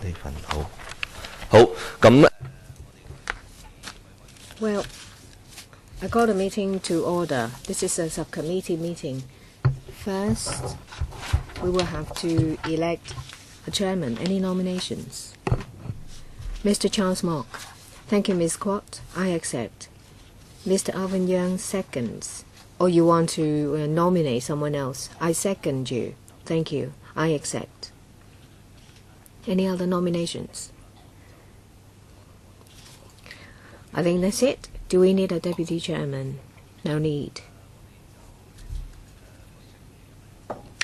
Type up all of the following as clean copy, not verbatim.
呢份好，好咁。Well, I call the meeting to order. This is a subcommittee meeting. First, we will have to elect a chairman. Any nominations? Mr. Charles Mock. Thank you, Ms. Quat. I accept. Mr. Alvin Young seconds. Or you want to nominate someone else? I second you. Thank you. I accept. Any other nominations? I think that's it. Do we need a deputy chairman? No need.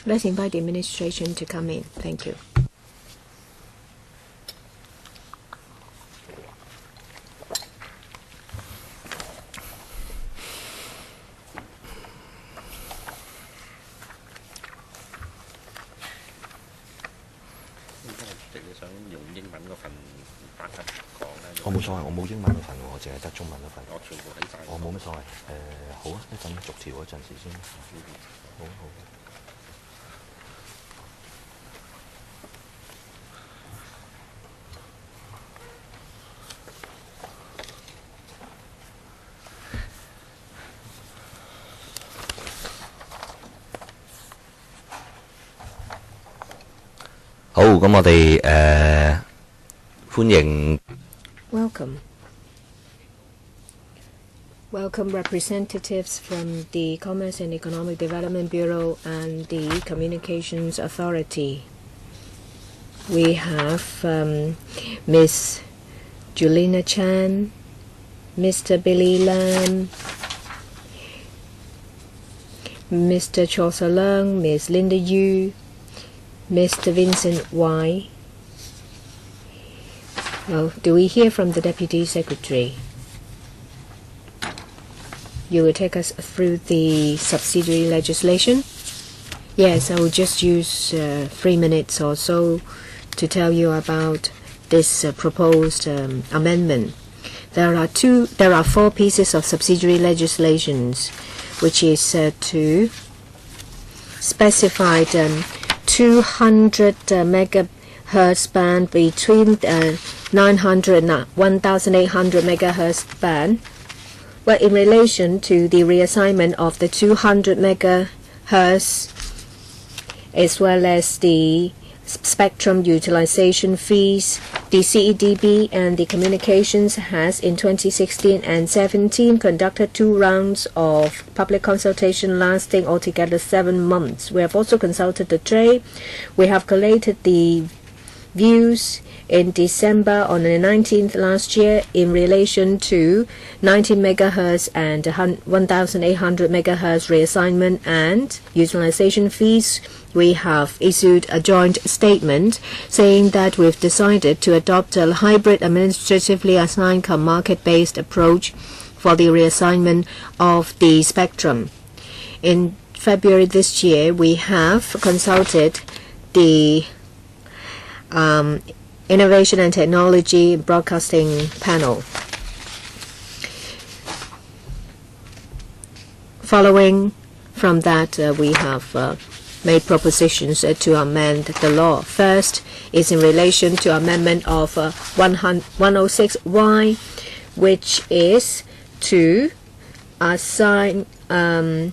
Let's invite the administration to come in. Thank you.我冇所謂，我冇英文嗰份喎，我淨係得中文嗰份。我全部睇晒。我冇乜所謂。好啊，一陣逐條嗰陣時先。好好。好，咁我哋歡迎。Welcome representatives from the Commerce and Economic Development Bureau and the Communications Authority. We have Ms. Julina Chan, Mr. Billy Lam, Mr. Chaucer Leung, Ms. Linda Yu, Mr. Vincent Y. Well, do we hear from the Deputy Secretary? You will take us through the subsidiary legislation? Yes, I will just use 3 minutes or so to tell you about this proposed amendment. There are 4 pieces of subsidiary legislations, which is to specify 200 megahertz band between 900 and 1,800 megahertz band. Well, in relation to the reassignment of the 200 megahertz as well as the spectrum utilization fees, the CEDB and the Communications has in 2016 and 17 conducted 2 rounds of public consultation lasting altogether 7 months. We have also consulted the trade. We have collated the views in December on the 19th last year in relation to 19 megahertz and 1,800 megahertz reassignment and utilization fees. We have issued a joint statement saying that we've decided to adopt a hybrid administratively assigned market-based approach for the reassignment of the spectrum. In February this year, we have consulted the Innovation and Technology Broadcasting Panel. Following from that, we have made propositions to amend the law. First is in relation to amendment of 106Y, which is to assign a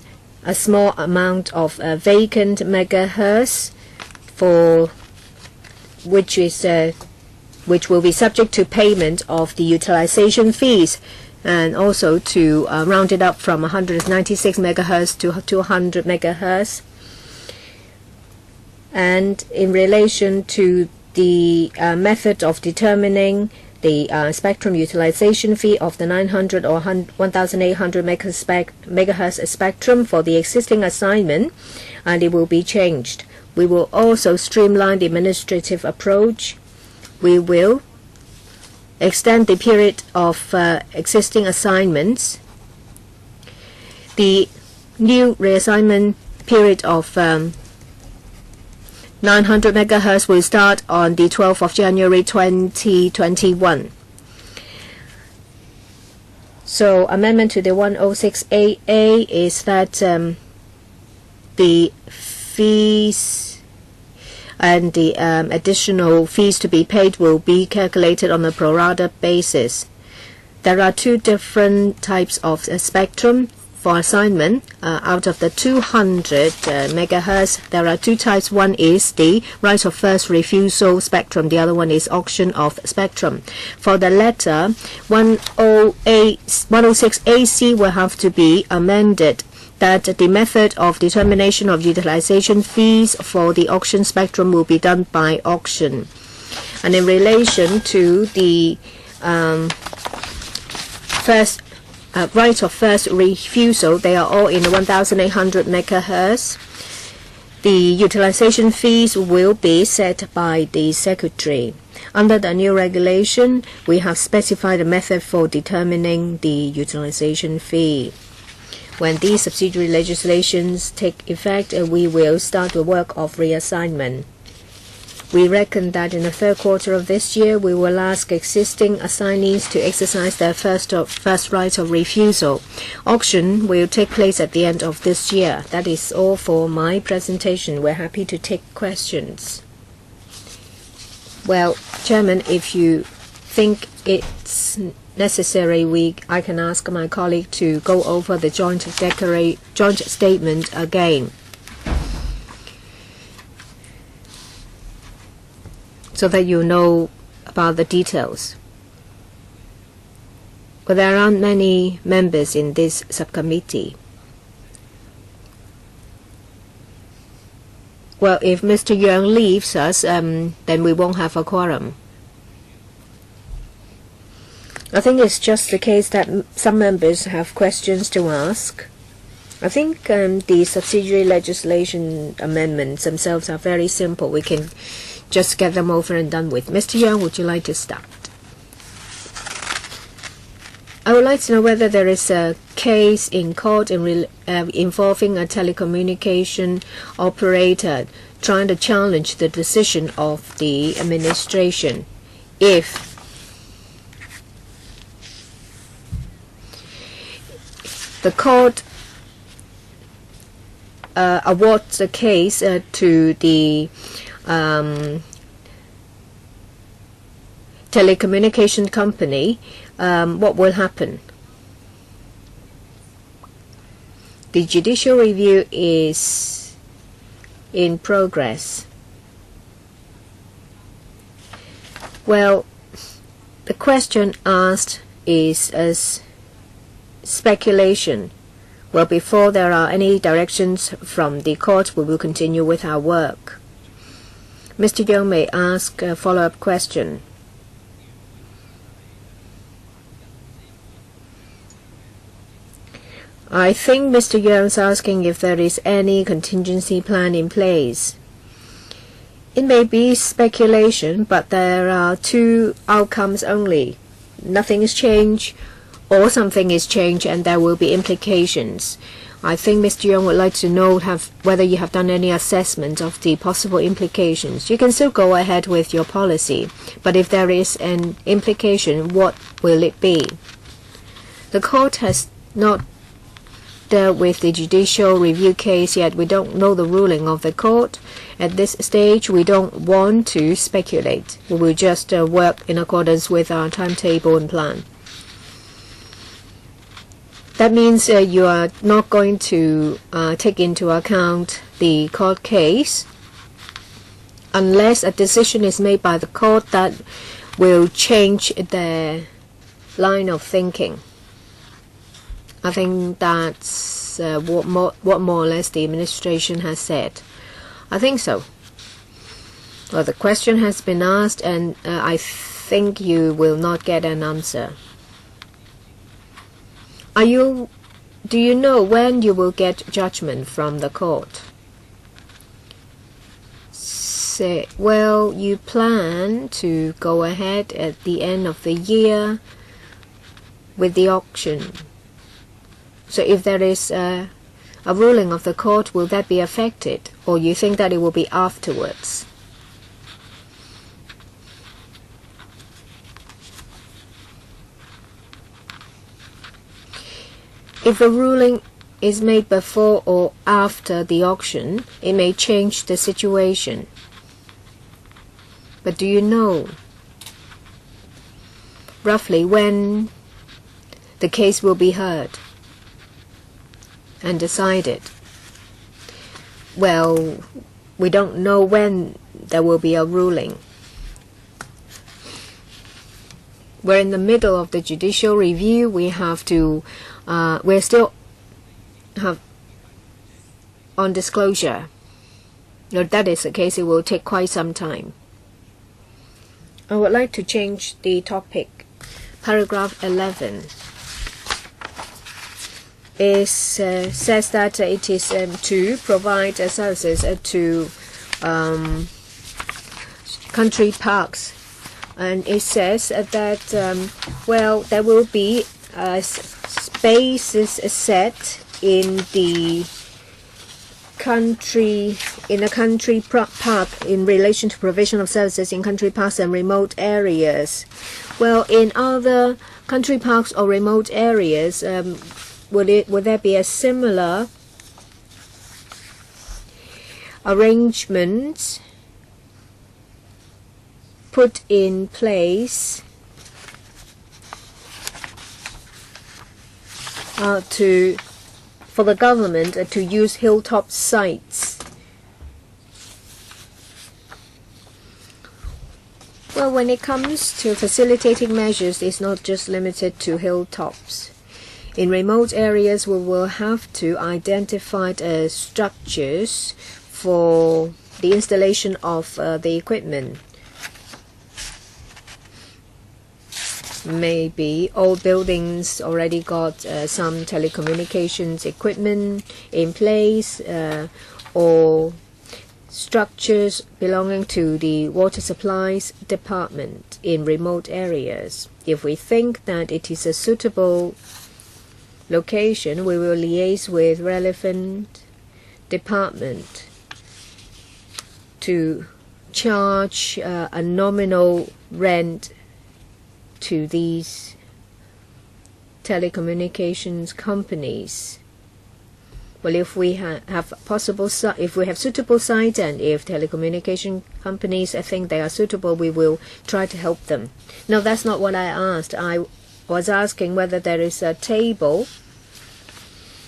small amount of vacant megahertz for which will be subject to payment of the utilization fees, and also to round it up from 196 megahertz to 200 megahertz. And in relation to the method of determining the spectrum utilization fee of the 900 or 1,800 megahertz spectrum for the existing assignment, and it will be changed. We will also streamline the administrative approach. We will extend the period of existing assignments. The new reassignment period of 900 megahertz will start on the 12th of January 2021. So amendment to the 106AA is that the fees and the additional fees to be paid will be calculated on a pro rata basis. There are two different types of spectrum for assignment. Out of the 200 megahertz, there are two types. One is the right of first refusal spectrum. The other one is auction of spectrum. For the latter, 106 AC will have to be amended, that the method of determination of utilization fees for the auction spectrum will be done by auction. And in relation to the right of first refusal, they are all in the 1,800 megahertz. The utilization fees will be set by the Secretary. Under the new regulation, we have specified a method for determining the utilization fee. When these subsidiary legislations take effect, we will start the work of reassignment. We reckon that in the third quarter of this year, we will ask existing assignees to exercise their first right of refusal. Auction will take place at the end of this year. That is all for my presentation. We're happy to take questions. Well, Chairman, if you think it's necessary, I can ask my colleague to go over the joint statement again, so that you know about the details. But there aren't many members in this subcommittee. Well, if Mr. Yang leaves us, then we won't have a quorum. I think it's just the case that some members have questions to ask. I think the subsidiary legislation amendments themselves are very simple. We can just get them over and done with. Mr. Yang, would you like to start? I would like to know whether there is a case in court involving a telecommunication operator trying to challenge the decision of the administration. If the court awards the case to the telecommunication company, what will happen? The judicial review is in progress. Well, the question asked is as speculation. Well, before there are any directions from the court, we will continue with our work. Mr. Young may ask a follow-up question. I think Mr. Young is asking if there is any contingency plan in place. It may be speculation, but there are two outcomes only. Nothing is changed, or something is changed, and there will be implications. I think Mr. Young would like to know whether you have done any assessment of the possible implications. You can still go ahead with your policy, but if there is an implication, what will it be? The court has not dealt with the judicial review case yet. We don't know the ruling of the court. At this stage, we don't want to speculate. We will just work in accordance with our timetable and plan. That means you are not going to take into account the court case unless a decision is made by the court that will change their line of thinking. I think that's what more or less the administration has said. I think so. Well, the question has been asked, and I think you will not get an answer. Do you know when you will get judgment from the court? Say, well, you plan to go ahead at the end of the year with the auction. So if there is a ruling of the court, will that be affected? Or you think that it will be afterwards? If a ruling is made before or after the auction, it may change the situation. But do you know roughly when the case will be heard and decided? Well, we don't know when there will be a ruling. We're in the middle of the judicial review. We have to, we still have on disclosure. If that is the case, it will take quite some time. I would like to change the topic. Paragraph 11. It says that it is to provide services to country parks. And it says that, well, there will be spaces set in the country park in relation to provision of services in country parks and remote areas. Well, in other country parks or remote areas, would there be a similar arrangement put in place for the government to use hilltop sites? Well, when it comes to facilitating measures, it's not just limited to hilltops. In remote areas, we will have to identify structures for the installation of the equipment. Maybe old buildings already got some telecommunications equipment in place, or structures belonging to the water supplies department in remote areas. If we think that it is a suitable location, we will liaise with relevant department to charge a nominal rent to these telecommunications companies. Well, if we have suitable sites, and if telecommunication companies think they are suitable, we will try to help them. No, that's not what I asked. I was asking whether there is a table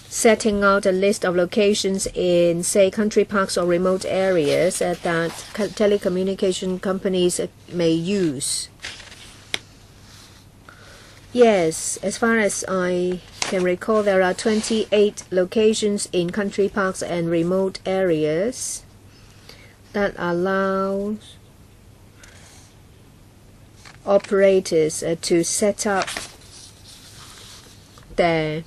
setting out a list of locations in, say, country parks or remote areas that telecommunication companies may use. Yes, as far as I can recall, there are 28 locations in country parks and remote areas that allow operators to set up their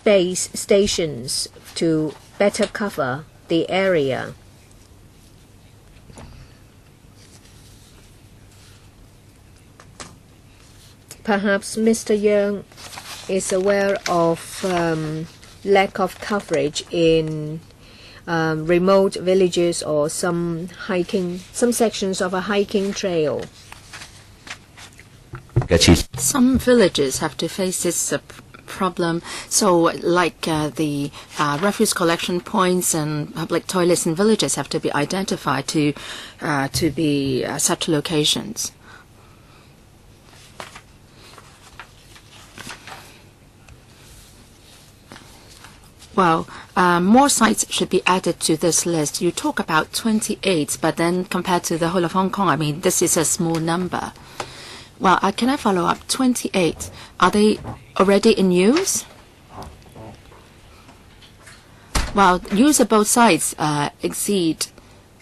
base stations to better cover the area. Perhaps Mr. Young is aware of lack of coverage in remote villages or some sections of a hiking trail. Some villages have to face this problem. So, like the refuse collection points and public toilets in villages have to be identified to be such locations. Well, more sites should be added to this list. You talk about 28, but then compared to the whole of Hong Kong, I mean, this is a small number. Well, can I follow up? 28. Are they already in use? Well, usable sites exceed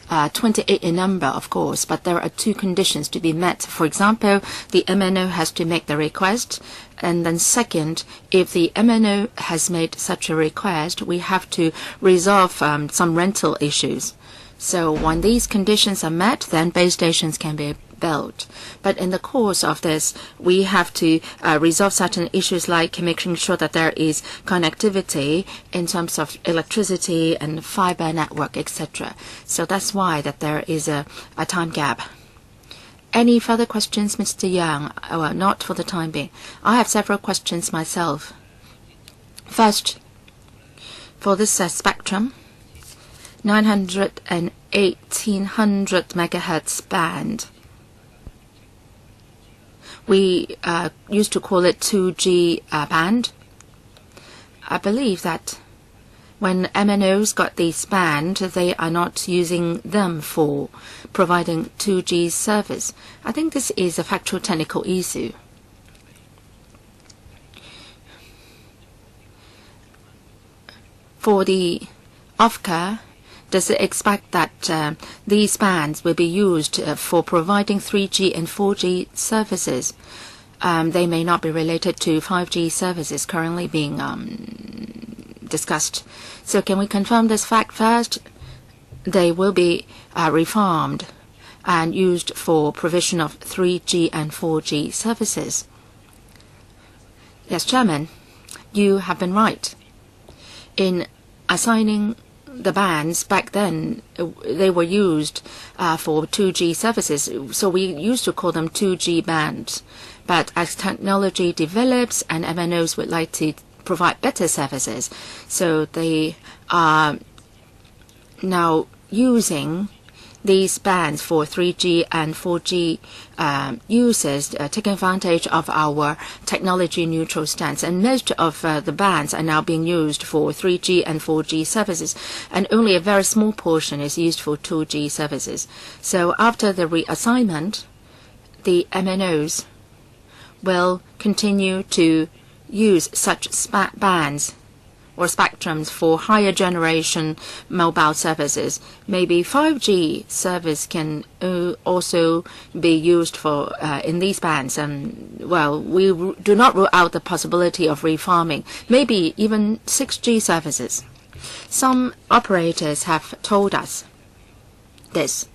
28 in number, of course, but there are two conditions to be met. For example, the MNO has to make the request. And then second, if the MNO has made such a request, we have to resolve some rental issues. So when these conditions are met, then base stations can be built. But in the course of this, we have to resolve certain issues like making sure that there is connectivity in terms of electricity and fiber network, etc. So that's why that there is a time gap. Any further questions, Mr. Yang? Well, not for the time being. I have several questions myself. First, for this spectrum, 900 and 1800 megahertz band. We used to call it 2G band. I believe that when MNOs got this band, they are not using them for providing 2G service. I think this is a factual technical issue. For the OFCA, does it expect that these bands will be used for providing 3G and 4G services? They may not be related to 5G services currently being discussed. So can we confirm this fact first? They will be reformed and used for provision of 3G and 4G services. Yes, Chairman, you have been right. In assigning the bands back then, they were used for 2G services, so we used to call them 2G bands. But as technology develops and MNOs would like to provide better services, so they are now using these bands for 3G and 4G users, taking advantage of our technology neutral stance. And most of the bands are now being used for 3G and 4G services, and only a very small portion is used for 2G services. So after the reassignment, the MNOs will continue to use such bands or spectrums for higher generation mobile services. Maybe 5G service can also be used for in these bands. And well, we do not rule out the possibility of refarming. Maybe even 6G services. Some operators have told us this.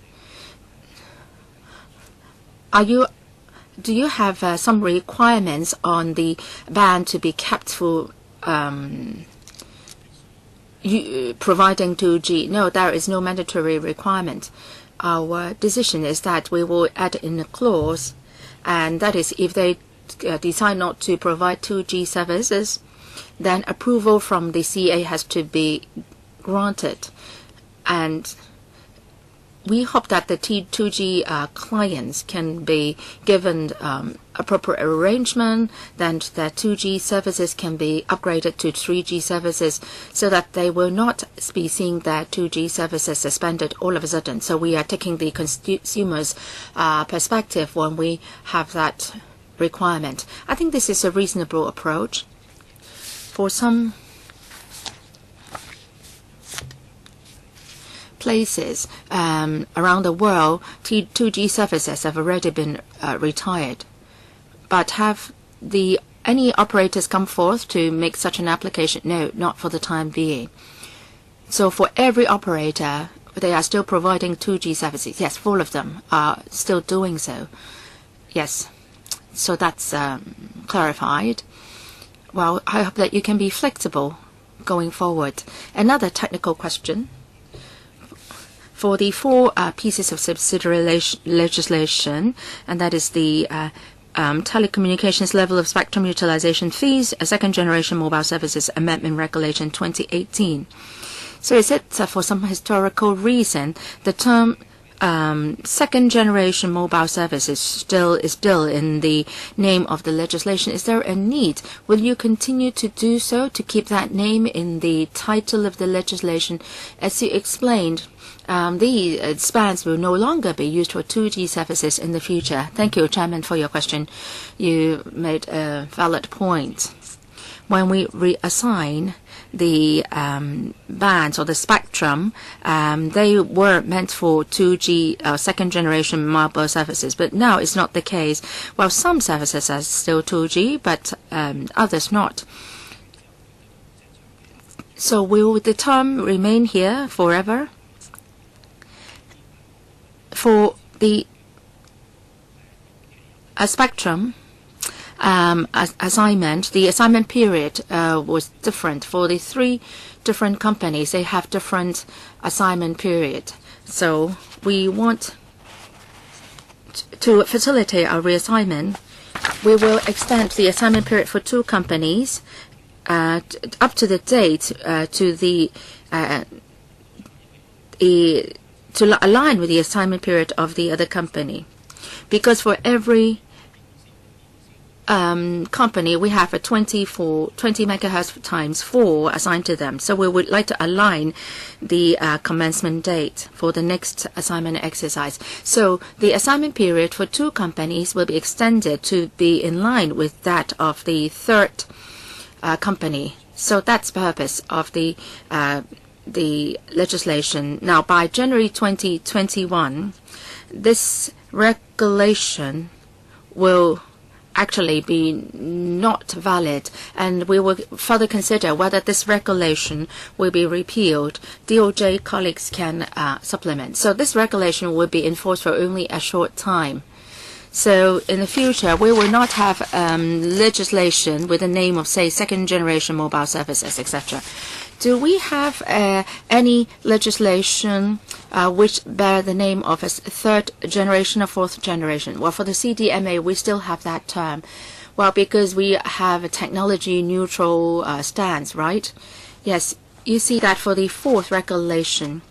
Do you have some requirements on the band to be kept for providing 2G? No, there is no mandatory requirement. Our decision is that we will add in a clause, and that is if they decide not to provide 2G services, then approval from the CA has to be granted. And we hope that the 2G clients can be given appropriate arrangement, then that 2G services can be upgraded to 3G services so that they will not be seeing their 2G services suspended all of a sudden. So we are taking the consumer's perspective when we have that requirement. I think this is a reasonable approach. For some places around the world, 2G services have already been retired. But have any operators come forth to make such an application? No, not for the time being. So for every operator, they are still providing 2G services. Yes, all of them are still doing so. Yes, so that's clarified. Well, I hope that you can be flexible going forward. Another technical question. For the four pieces of subsidiary legislation, and that is the Telecommunications Level of Spectrum Utilization Fees, a Second Generation Mobile Services Amendment Regulation 2018. So is it for some historical reason the term second generation mobile services is still in the name of the legislation? Is there a need? Will you continue to do so, to keep that name in the title of the legislation? As you explained, the spans will no longer be used for 2G services in the future. Thank you, Chairman, for your question. You made a valid point. When we reassign the bands or the spectrum, they were meant for 2G second generation mobile services, but now it's not the case. Well, some services are still 2G, but others not. So will the term remain here forever? For the spectrum assignment, the assignment period was different. For the three different companies, they have different assignment period. So we want to facilitate our reassignment. We will extend the assignment period for two companies up to the date to the to align with the assignment period of the other company, because for every company we have a 20 megahertz times 4 assigned to them. So we would like to align the commencement date for the next assignment exercise. So the assignment period for 2 companies will be extended to be in line with that of the third company. So that's the purpose of the legislation. Now, by January 2021, this regulation will actually be not valid, and we will further consider whether this regulation will be repealed. DOJ colleagues can supplement. So this regulation will be enforced for only a short time. So in the future, we will not have legislation with the name of, say, second generation mobile services, etc. Do we have any legislation which bear the name of a third generation or fourth generation? Well, for the CDMA, we still have that term. Well, because we have a technology neutral stance, right? Yes, you see that for the fourth regulation,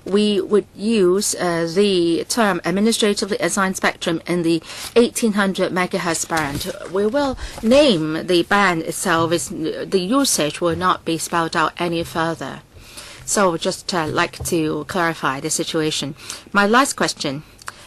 we would use the term administratively assigned spectrum in the 1800 megahertz band. We will name the band itself. The usage will not be spelled out any further. So just like to clarify the situation. My last question,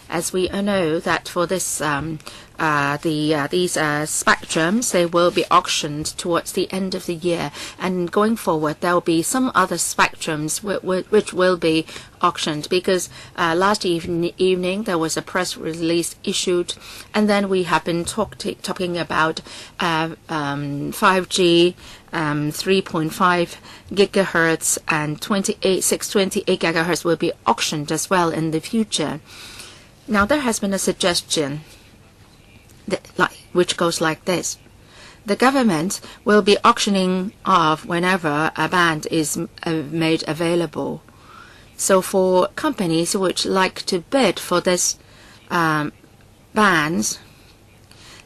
as we know that for this these spectrums, they will be auctioned towards the end of the year, and going forward there will be some other spectrums which will be auctioned, because last evening there was a press release issued, and then we have been talking about 5G, 3.5 gigahertz and 628 gigahertz will be auctioned as well in the future. Now there has been a suggestion which goes like this. The government will be auctioning off whenever a band is made available. So for companies which like to bid for this bands,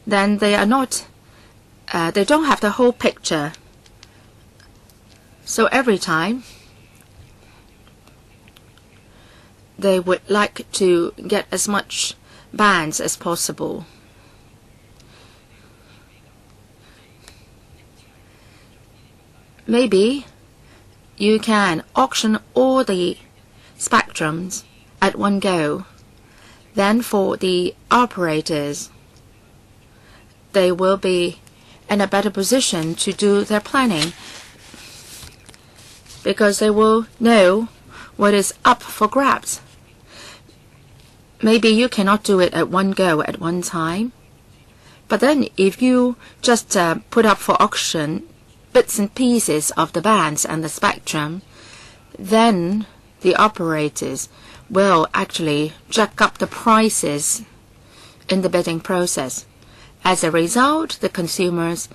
then they are not, they don't have the whole picture. So every time they would like to get as much bands as possible. Maybe you can auction all the spectrums at one go. Then for the operators, they will be in a better position to do their planning, because they will know what is up for grabs. Maybe you cannot do it at one go at one time, but then if you just put up for auction bits and pieces of the bands and the spectrum, then the operators will actually jack up the prices in the bidding process. As a result, the consumers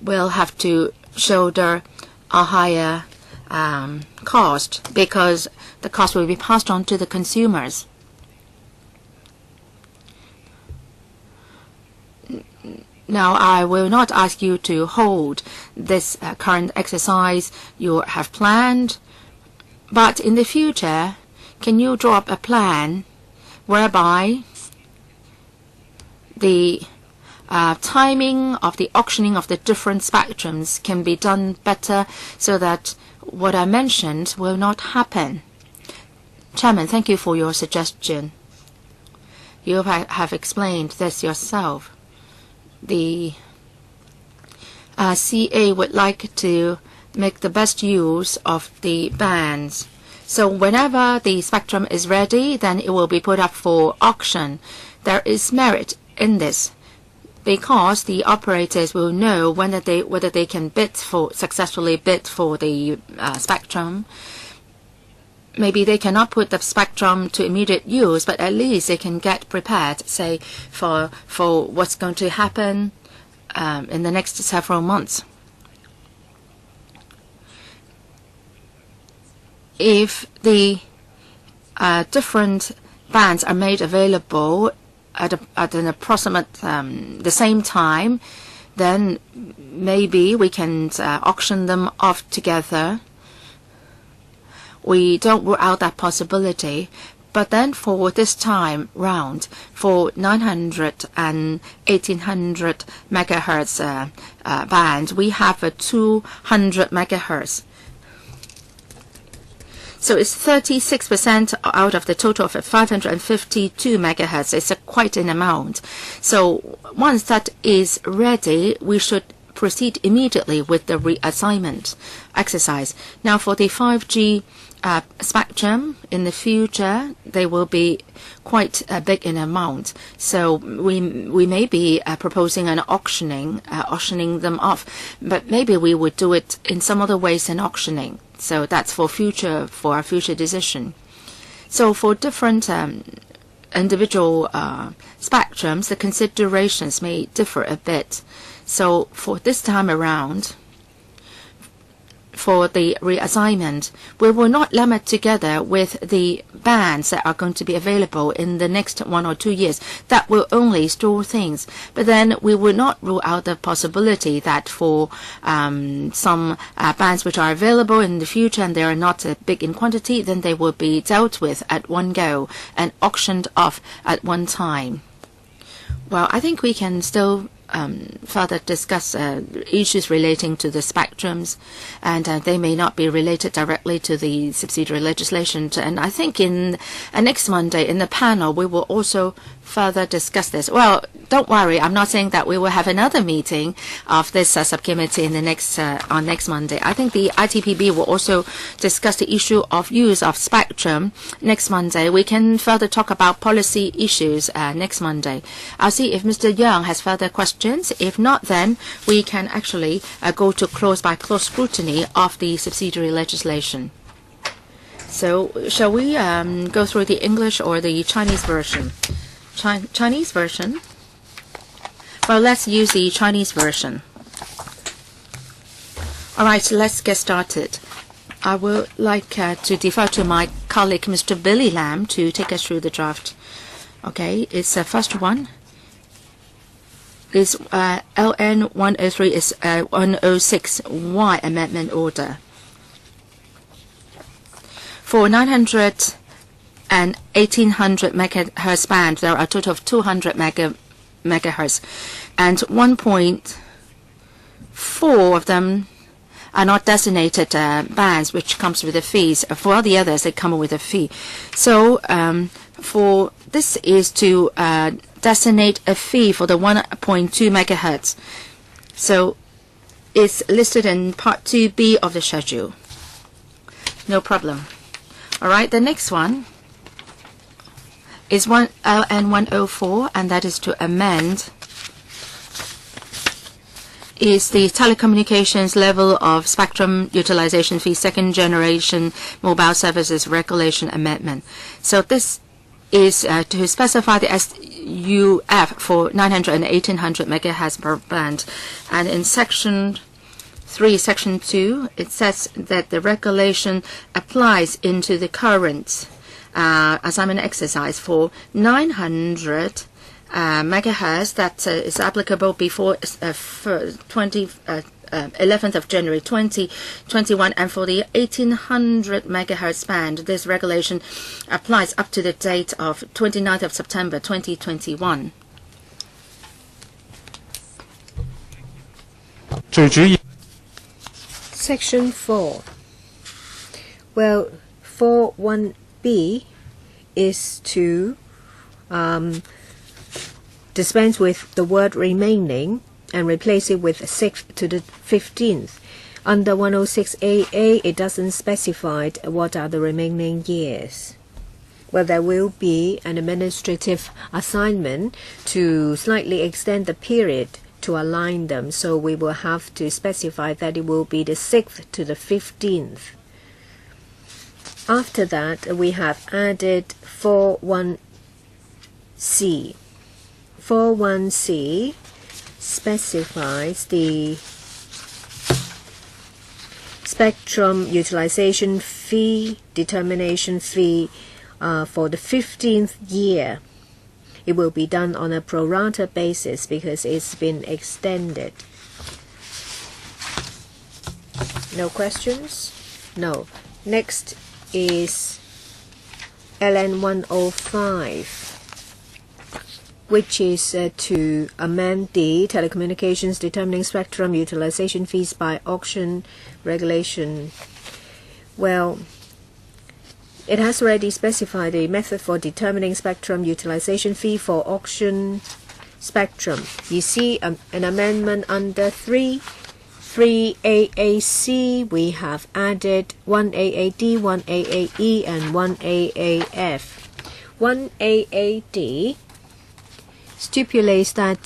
will have to shoulder a higher cost, because the cost will be passed on to the consumers. Now, I will not ask you to hold this current exercise you have planned, but in the future, can you draw up a plan whereby the timing of the auctioning of the different spectrums can be done better, so that what I mentioned will not happen? Chairman, thank you for your suggestion. You have explained this yourself. The CA would like to make the best use of the bands. So whenever the spectrum is ready, then it will be put up for auction. There is merit in this, because the operators will know whether they can successfully bid for the spectrum. Maybe they cannot put the spectrum to immediate use, but at least they can get prepared, say, for what's going to happen in the next several months. If the different bands are made available at an approximate the same time, then maybe we can auction them off together. we don't rule out that possibility. But then for this time round, for 900 and 1800 megahertz band, we have a 200 megahertz. So it's 36% out of the total of 552 megahertz. It's quite an amount. So once that is ready, we should proceed immediately with the reassignment exercise. Now for the 5G spectrum in the future, they will be quite big in amount. So we may be proposing an auctioning them off, but maybe we would do it in some other ways than auctioning. So that's for our future decision. So for different individual spectrums, the considerations may differ a bit. So for this time around, for the reassignment, we will not limit together with the bands that are going to be available in the next 1 or 2 years. That will only store things. But then we will not rule out the possibility that for some bands which are available in the future and they are not big in quantity, then they will be dealt with at one go and auctioned off at one time. Well, I think we can still further discuss issues relating to the spectrums, and they may not be related directly to the subsidiary legislation. And I think in next Monday in the panel we will also further discuss this. Well, don't worry, I'm not saying that we will have another meeting of this subcommittee in the next on next Monday. I think the ITPB will also discuss the issue of use of spectrum next Monday. We can further talk about policy issues next Monday. I'll see if Mr. Young has further questions. If not, then we can actually go to clause-by-clause scrutiny of the subsidiary legislation. So shall we go through the English or the Chinese version? Chinese version? Well, let's use the Chinese version. All right, let's get started. I would like to defer to my colleague, Mr. Billy Lam, to take us through the draft. Okay, it's the first one. Is LN 103 is 106Y amendment order. For 900 and 1800 megahertz band, there are a total of 200 megahertz, and 1.4 of them are not designated bands, which comes with a fees. For all the others, they come with a fee. So for this is to designate a fee for the 1.2 megahertz. So it's listed in Part 2B of the schedule. No problem. All right, the next one is LN 104, and that is to amend is the telecommunications level of spectrum utilization fee second generation mobile services regulation amendment. So this is to specify the SUF for 900 and 1800 megahertz per band. And in Section 3, Section 2, it says that the regulation applies into the current assignment exercise for 900 megahertz that is applicable before 11th of January 2021, and for the 1800 megahertz band, this regulation applies up to the date of 29th of September 2021. Section 4. Well, 4.1b is to dispense with the word remaining and replace it with 6th to the 15th. Under 106AA, it doesn't specify what are the remaining years. Well, there will be an administrative assignment to slightly extend the period to align them, so we will have to specify that it will be the 6th to the 15th. After that, we have added 4.1c. 4.1c specifies the spectrum utilization fee, determination fee for the 15th year. It will be done on a pro rata basis because it's been extended. No questions? No. Next is LN 105, which is to amend the Telecommunications determining spectrum utilization fees by auction regulation. Well, it has already specified a method for determining spectrum utilization fee for auction spectrum. You see an amendment under 3AAC. We have added 1AAD, 1AAE, and 1AAF. 1AAD stipulates that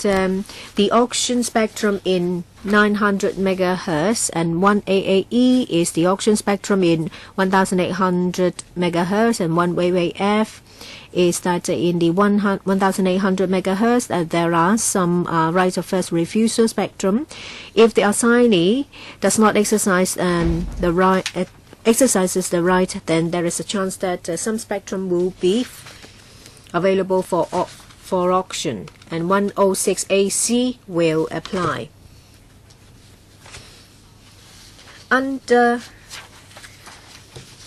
the auction spectrum in 900 megahertz and 1AAE is the auction spectrum in 1800 megahertz, and 1AAF is that in the 1800 megahertz there are some right of first refusal spectrum. If the assignee does not exercises the right, then there is a chance that some spectrum will be available for auction, and 106AC will apply. Under,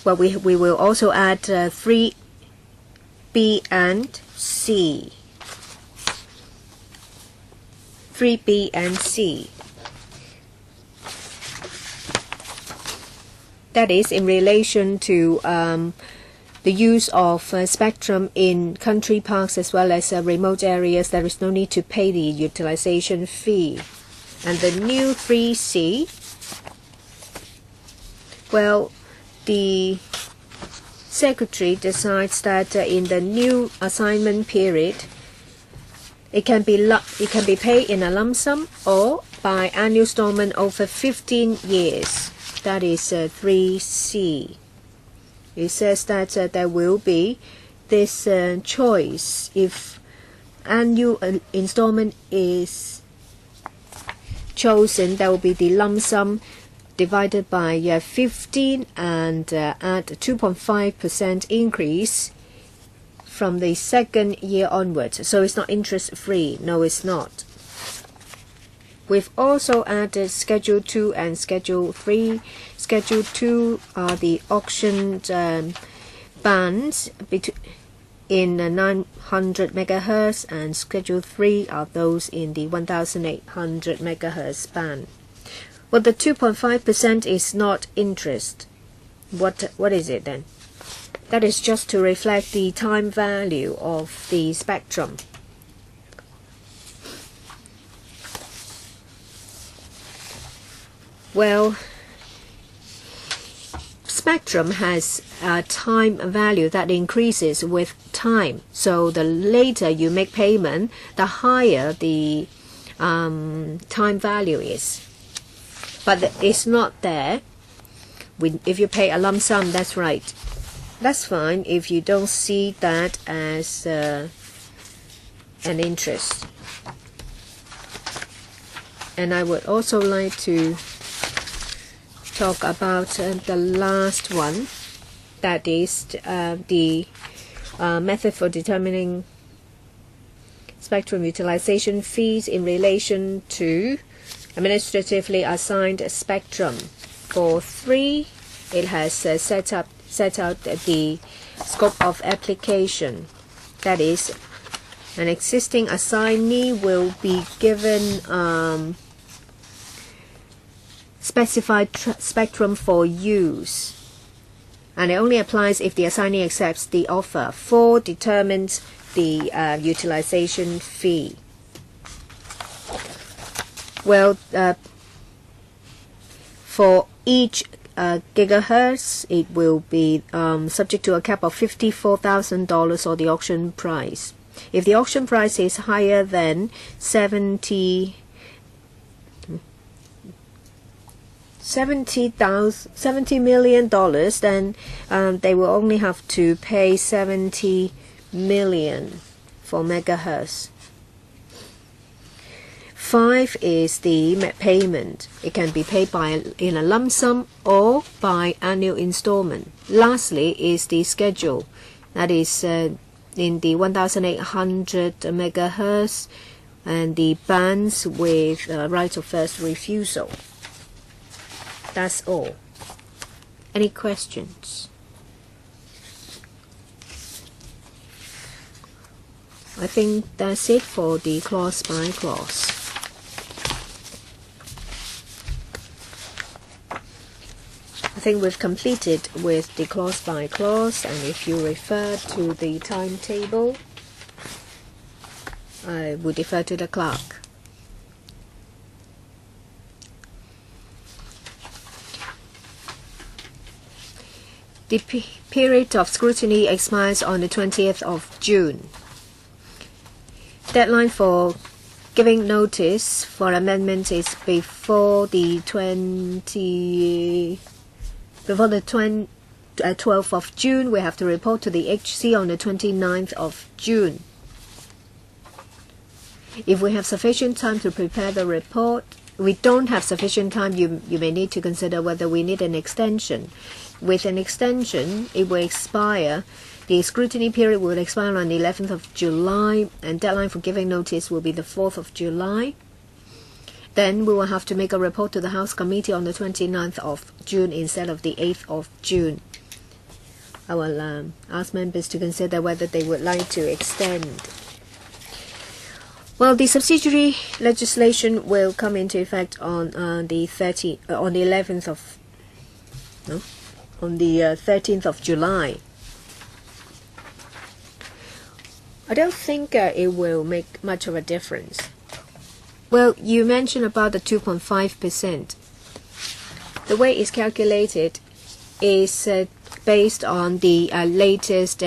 well, we will also add 3B and C. 3B and C. That is in relation to the use of spectrum in country parks as well as remote areas. There is no need to pay the utilization fee. And the new 3C, well, the Secretary decides that in the new assignment period, it can be paid in a lump sum or by annual installment over 15 years. That is 3C. It says that there will be this choice. If annual installment is chosen, there will be the lump sum divided by 15 and add 2.5% increase from the second year onwards. So it's not interest free. No, it's not. We've also added Schedule 2 and Schedule 3. Schedule 2 are the auction bands in 900 megahertz, and Schedule 3 are those in the 1800 megahertz band. Well, the 2.5% is not interest. What is it then? That is just to reflect the time value of the spectrum. Well, spectrum has a time value that increases with time. So the later you make payment, the higher the time value is. But it's not there. If you pay a lump sum, that's right. That's fine if you don't see that as an interest. And I would also like to talk about the last one, that is the method for determining spectrum utilization fees in relation to administratively assigned spectrum. For 3, it has set out the scope of application. That is, an existing assignee will be given specified spectrum for use, and it only applies if the assignee accepts the offer. 4 determines the utilization fee. Well, for each gigahertz, it will be subject to a cap of $54,000 or the auction price. If the auction price is higher than $70 million, then they will only have to pay 70 million for megahertz. 5 is the payment. It can be paid in a lump sum or by annual installment. Lastly is the schedule. That is in the 1800 megahertz and the bands with right of first refusal. That's all. Any questions? I think that's it for the clause by clause. I think we've completed with the clause by clause, and if you refer to the timetable, I would defer to the clerk. The period of scrutiny expires on the 20th of June. Deadline for giving notice for amendments is before the 12th of June. We have to report to the HC on the 29th of June. If we have sufficient time to prepare the report, we don't have sufficient time, you may need to consider whether we need an extension. With an extension, it will expire. The scrutiny period will expire on the 11th of July, and deadline for giving notice will be the 4th of July. Then we will have to make a report to the House Committee on the 29th of June instead of the 8th of June. I will ask members to consider whether they would like to extend. Well, the subsidiary legislation will come into effect on the 13th of July. I don't think it will make much of a difference. Well, you mentioned about the 2.5%. The way it's calculated is based on the latest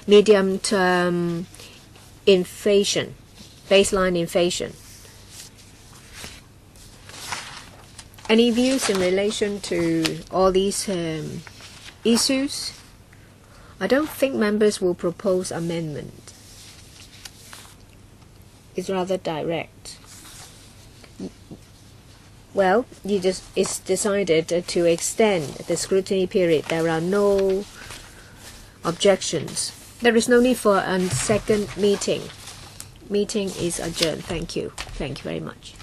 medium-term inflation, baseline inflation. Any views in relation to all these issues? I don't think members will propose amendment. It's rather direct. Well, it's decided to extend the scrutiny period. There are no objections. There is no need for a second meeting. Meeting is adjourned. Thank you. Thank you very much.